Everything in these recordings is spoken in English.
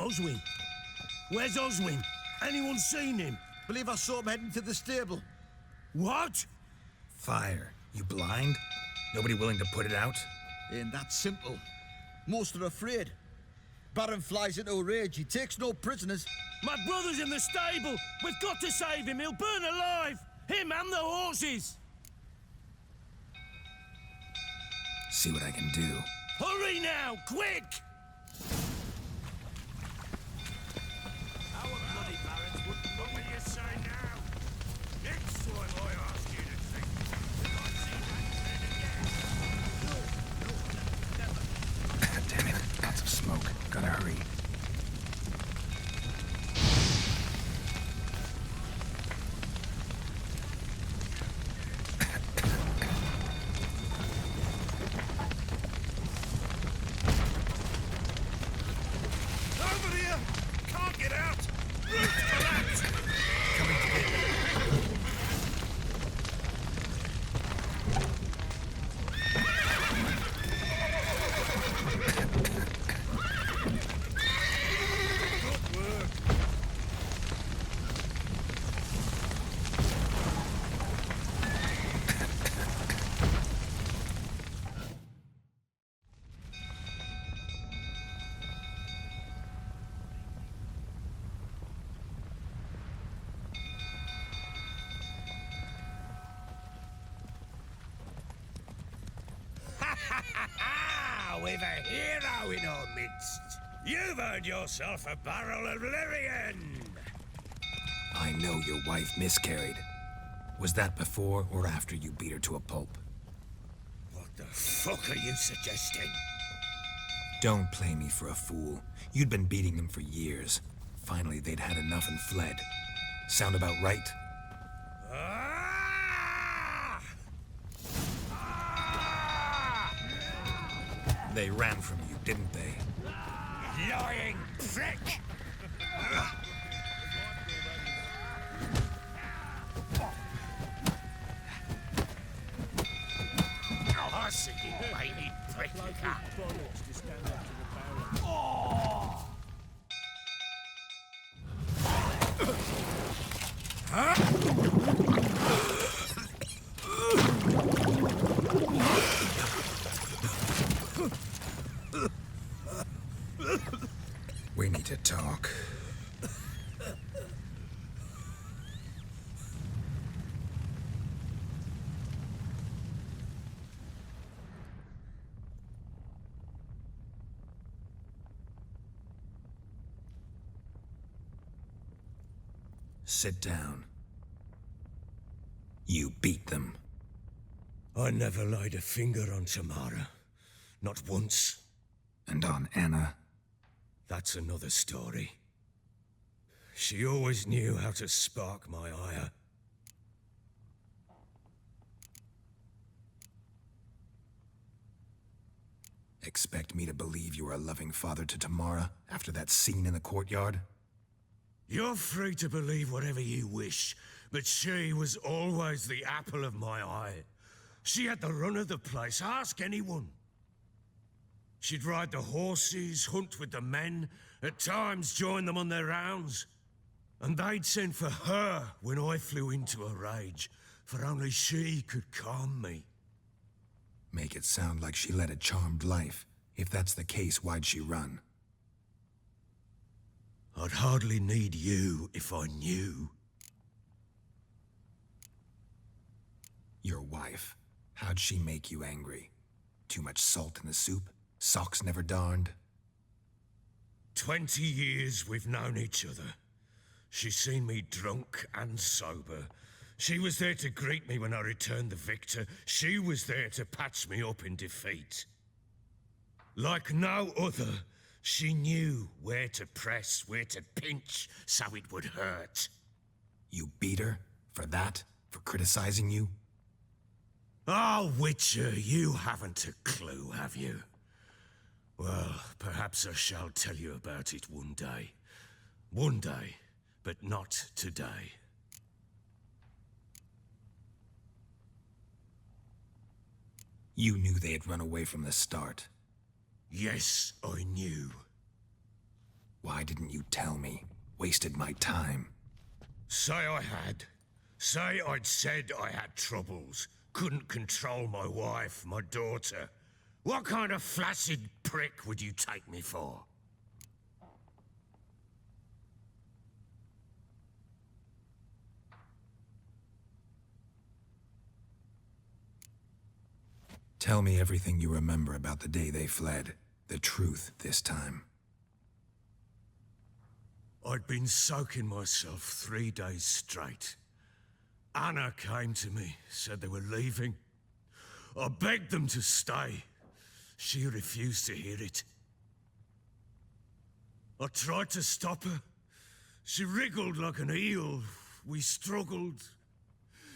Oswin? Where's Oswin? Anyone seen him? Believe I saw him heading to the stable. What? Fire. You blind? Nobody willing to put it out? Ain't that simple. Most are afraid. Baron flies into a rage. He takes no prisoners. My brother's in the stable. We've got to save him. He'll burn alive. Him and the horses. See what I can do. Hurry now, quick! Our bloody barons wouldn't know what you say now. Next time I ask you to think, will I see that thread again? Damn it. Lots of smoke. Gotta hurry. Over here! Can't get out! Roof collapsed! Coming to get you. Good work! We've a hero in our midst. You've earned yourself a barrel of Lyrian. I know your wife miscarried. Was that before or after you beat her to a pulp? What the fuck are you suggesting? Don't play me for a fool. You'd been beating them for years. Finally, they'd had enough and fled. Sound about right? Ah! Ah! They ran from you, didn't they? Lying prick! I see you, baby prick. We need to talk. Sit down. You beat them. I never laid a finger on Tamara. Not once. And on Anna. That's another story. She always knew how to spark my ire. Expect me to believe you were a loving father to Tamara after that scene in the courtyard? You're free to believe whatever you wish, but she was always the apple of my eye. She had the run of the place, ask anyone. She'd ride the horses, hunt with the men, at times join them on their rounds. And they'd send for her when I flew into a rage, for only she could calm me. Make it sound like she led a charmed life. If that's the case, why'd she run? I'd hardly need you if I knew. Your wife. How'd she make you angry? Too much salt in the soup? Socks never darned? 20 years we've known each other. She's seen me drunk and sober. She was there to greet me when I returned the victor. She was there to patch me up in defeat. Like no other, she knew where to press, where to pinch, so it would hurt. You beat her? For that? For criticizing you? Oh, Witcher, you haven't a clue, have you? Well, perhaps I shall tell you about it one day. One day, but not today. You knew they had run away from the start. Yes, I knew. Why Why didn't you tell me? Wasted my time. Say I had. Say I'd said I had troubles. Couldn't control my wife, my daughter. What kind of flaccid prick would you take me for? Tell me everything you remember about the day they fled. The truth this time. I'd been soaking myself 3 days straight. Anna came to me, said they were leaving. I begged them to stay. She refused to hear it. I tried to stop her. She wriggled like an eel. We struggled.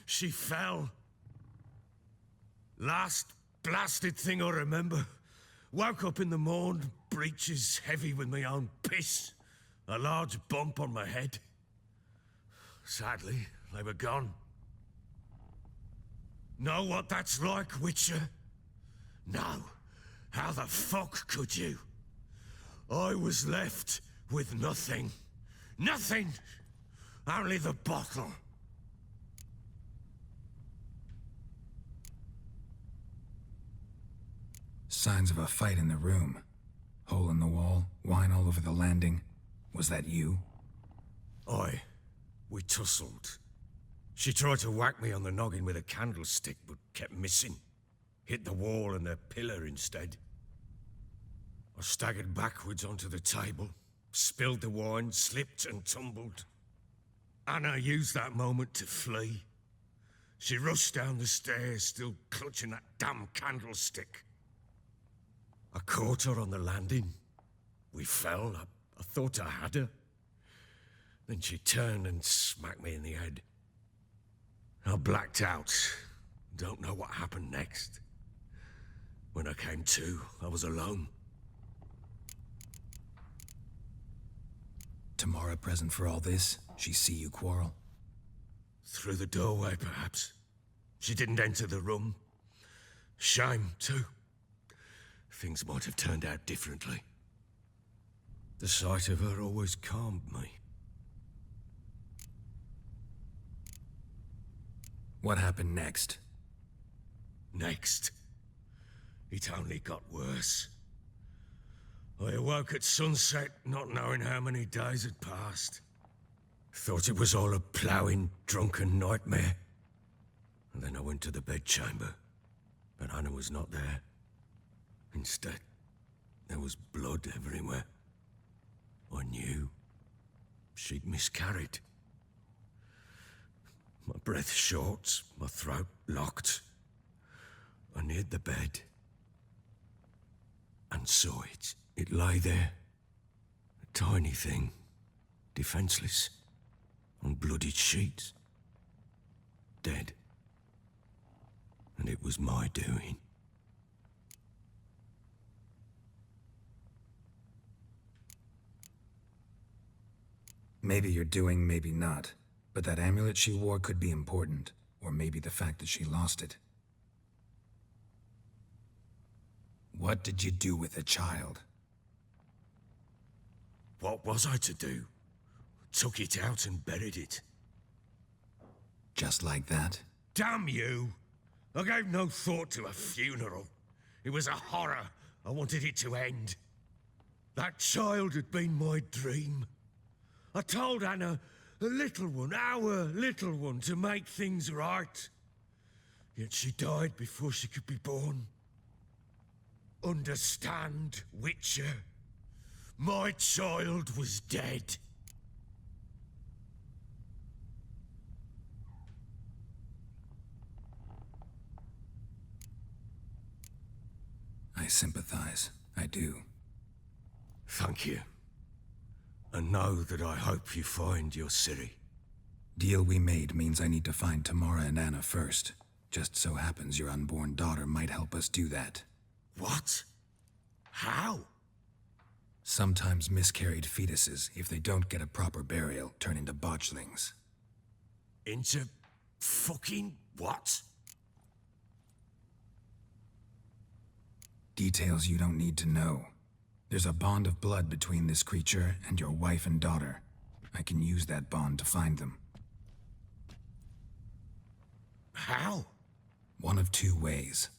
She fell. Last blasted thing I remember. Woke up in the morn, breeches heavy with my own piss. A large bump on my head. Sadly, they were gone. Know what that's like, Witcher? No. How the fuck could you? I was left with nothing. Nothing! Only the bottle. Signs of a fight in the room. Hole in the wall, wine all over the landing. Was that you? We tussled. She tried to whack me on the noggin with a candlestick, but kept missing. Hit the wall and a pillar instead. I staggered backwards onto the table, spilled the wine, slipped and tumbled. Anna used that moment to flee. She rushed down the stairs, still clutching that damn candlestick. I caught her on the landing. We fell. I thought I had her. Then she turned and smacked me in the head. I blacked out. Don't know what happened next. When I came to, I was alone. Tamara present for all this? She see you quarrel? Through the doorway, perhaps. She didn't enter the room. Shame, too. Things might have turned out differently. The sight of her always calmed me. What happened next? Next, it only got worse. I awoke at sunset, not knowing how many days had passed. Thought it was all a ploughing, drunken nightmare. And then I went to the bedchamber, but Anna was not there. Instead, there was blood everywhere. I knew she'd miscarried. My breath short, my throat locked. I neared the bed and saw it. It lay there, a tiny thing, defenseless, on bloodied sheets, dead. And it was my doing. Maybe you're doing, maybe not. But that amulet she wore could be important. Or maybe the fact that she lost it. What did you do with the child? What was I to do? Took it out and buried it. Just like that? Damn you! I gave no thought to a funeral. It was a horror. I wanted it to end. That child had been my dream. I told Anna, a little one, our little one, to make things right. Yet she died before she could be born. Understand, Witcher? My child was dead. I sympathize. I do. Thank you. And know that I hope you find your Ciri. Deal we made means I need to find Tamara and Anna first. Just so happens your unborn daughter might help us do that. What? How? Sometimes miscarried fetuses, if they don't get a proper burial, turn into botchlings. Into fucking what? Details you don't need to know. There's a bond of blood between this creature and your wife and daughter. I can use that bond to find them. How? One of two ways.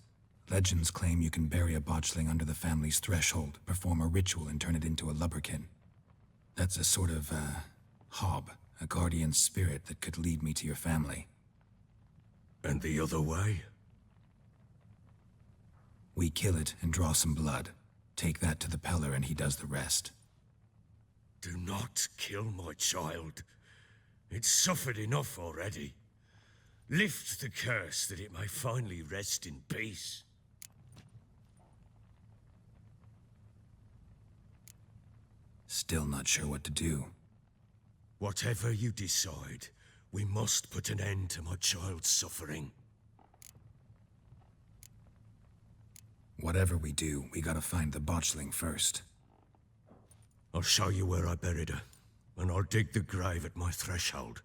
Legends claim you can bury a botchling under the family's threshold, perform a ritual, and turn it into a lubberkin. That's a sort of, hob, a guardian spirit that could lead me to your family. And the other way? We kill it and draw some blood. Take that to the Peller and he does the rest. Do not kill my child. It's suffered enough already. Lift the curse that it may finally rest in peace. Still not sure what to do. Whatever you decide, we must put an end to my child's suffering. Whatever we do, we gotta find the botchling first. I'll show you where I buried her, and I'll dig the grave at my threshold.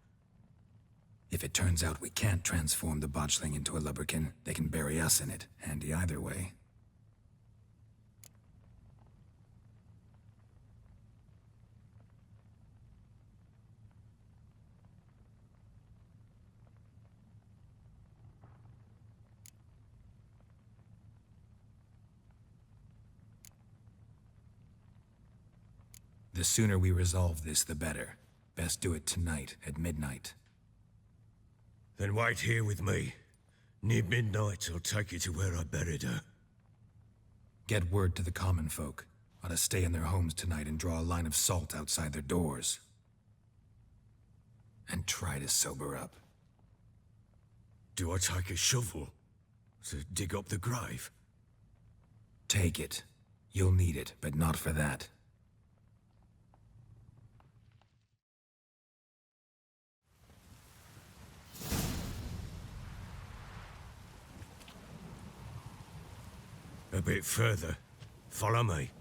If it turns out we can't transform the botchling into a lubberkin, they can bury us in it. Handy either way. The sooner we resolve this, the better. Best do it tonight, at midnight. Then wait here with me. Near midnight, I'll take you to where I buried her. Get word to the common folk. Ought to stay in their homes tonight and draw a line of salt outside their doors. And try to sober up. Do I take a shovel to dig up the grave? Take it. You'll need it, but not for that. A bit further. Follow me.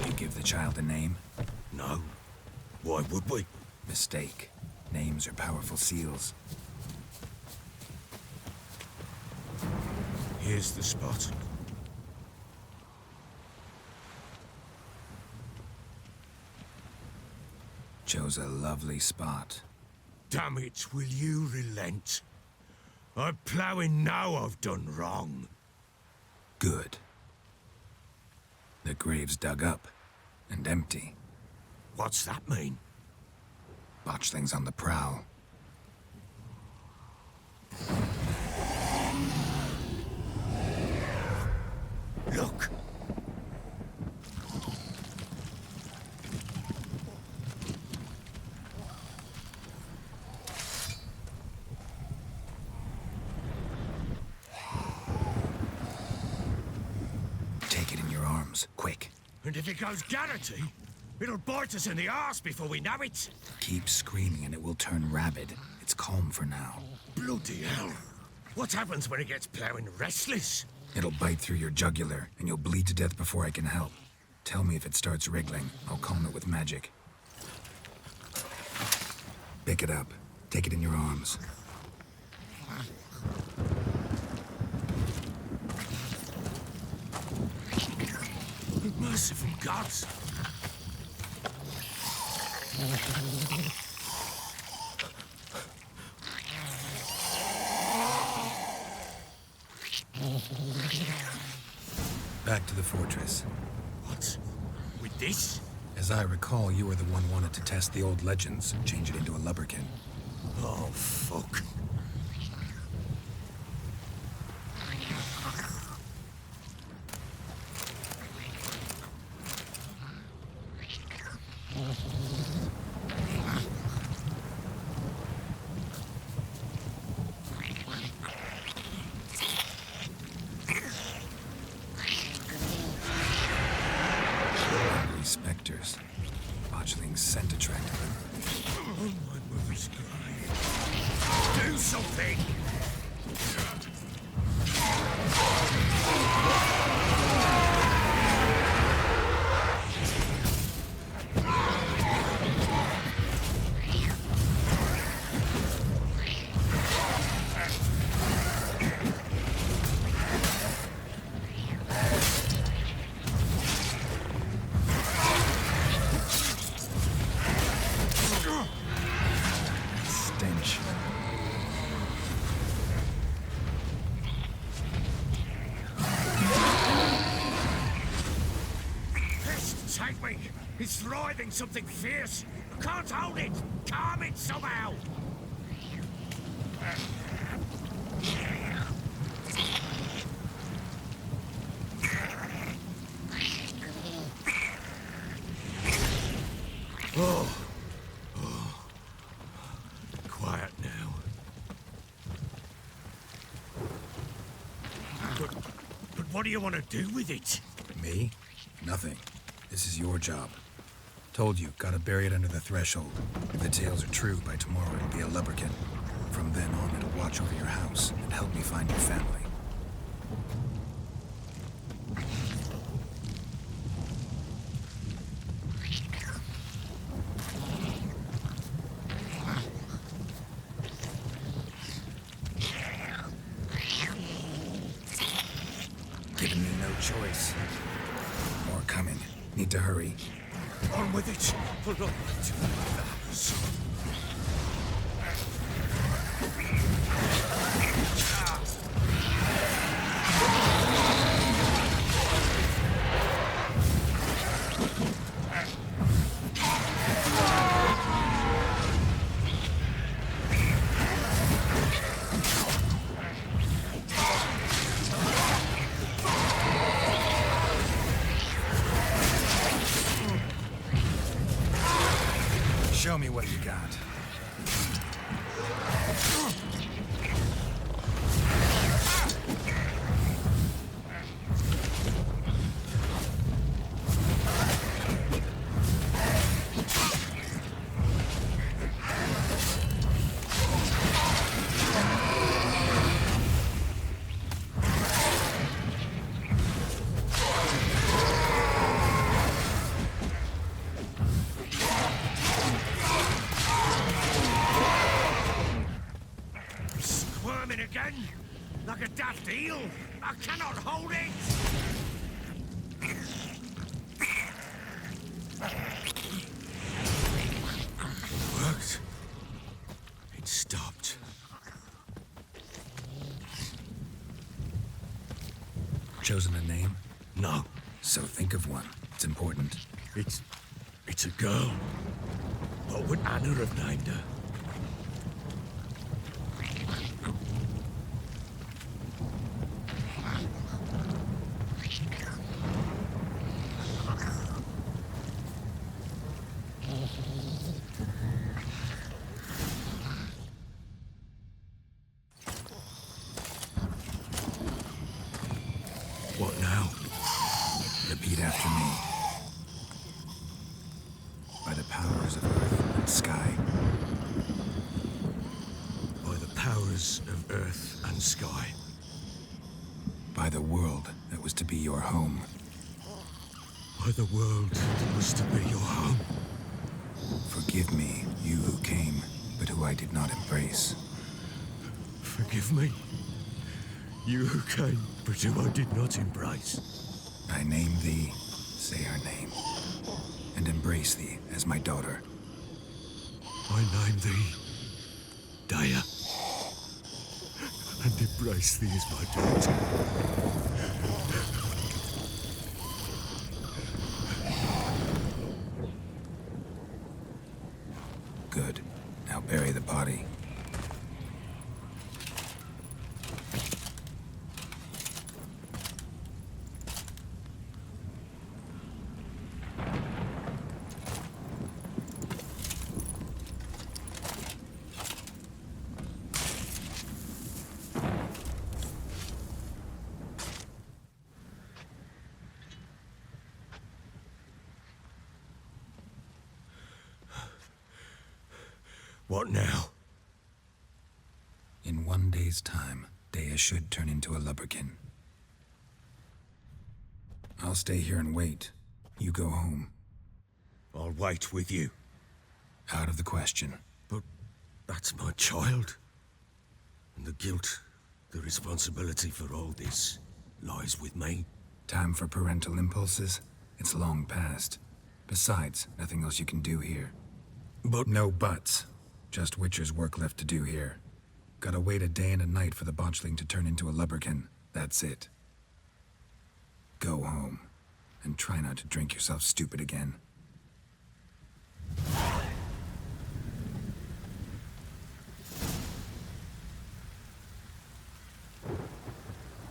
You give the child a name? No. Why would we? Mistake. Names are powerful seals. Here's the spot. Chose a lovely spot. Damn it, will you relent? I'm ploughing now I've done wrong. Good. The grave's dug up and empty. What's that mean? Botchling's on the prowl. Look! Take it in your arms, quick. And if it goes garrity, it'll bite us in the arse before we know it. Keep screaming and it will turn rabid. It's calm for now. Bloody hell. What happens when it gets ploughing restless? It'll bite through your jugular, and you'll bleed to death before I can help. Tell me if it starts wriggling. I'll calm it with magic. Pick it up. Take it in your arms. Merciful gods! Back to the fortress. What? With this? As I recall, you were the one wanted to test the old legends and change it into a lubberkin. Oh, fuck. Specters. Botchling's scent attracted them. Oh, my mother's crying. Do something! It's writhing something fierce. I can't hold it. Calm it somehow. Oh. Quiet now. But what do you want to do with it? Me? Nothing. This is your job. Told you, gotta bury it under the threshold. If the tales are true, by tomorrow it'll be a lubberkin. From then on, it'll watch over your house and help me find your family. Giving me no choice. More coming. Need to hurry. On with it. Pull up to the house. Show me what you got. Again? Like a daft eel? I cannot hold it! It worked. It stopped. Chosen a name? No. So think of one. It's important. It's a girl. What would Anna have named her? What now? Repeat after me. By the powers of earth and sky. By the powers of earth and sky. By the world that was to be your home. By the world that was to be your home. Forgive me, you who came, but who I did not embrace. Forgive me. You who came, but who I did not embrace. I name thee, say her name, and embrace thee as my daughter. I name thee Daya, and embrace thee as my daughter. Good. Now bury the body. What now? In 1 day's time, Daya should turn into a lubberkin. I'll stay here and wait. You go home. I'll wait with you. Out of the question. But that's my child. And the guilt, the responsibility for all this lies with me. Time for parental impulses? It's long past. Besides, nothing else you can do here. But No buts. Just Witcher's work left to do here. Gotta wait a day and a night for the botchling to turn into a lubberkin. That's it. Go home. And try not to drink yourself stupid again.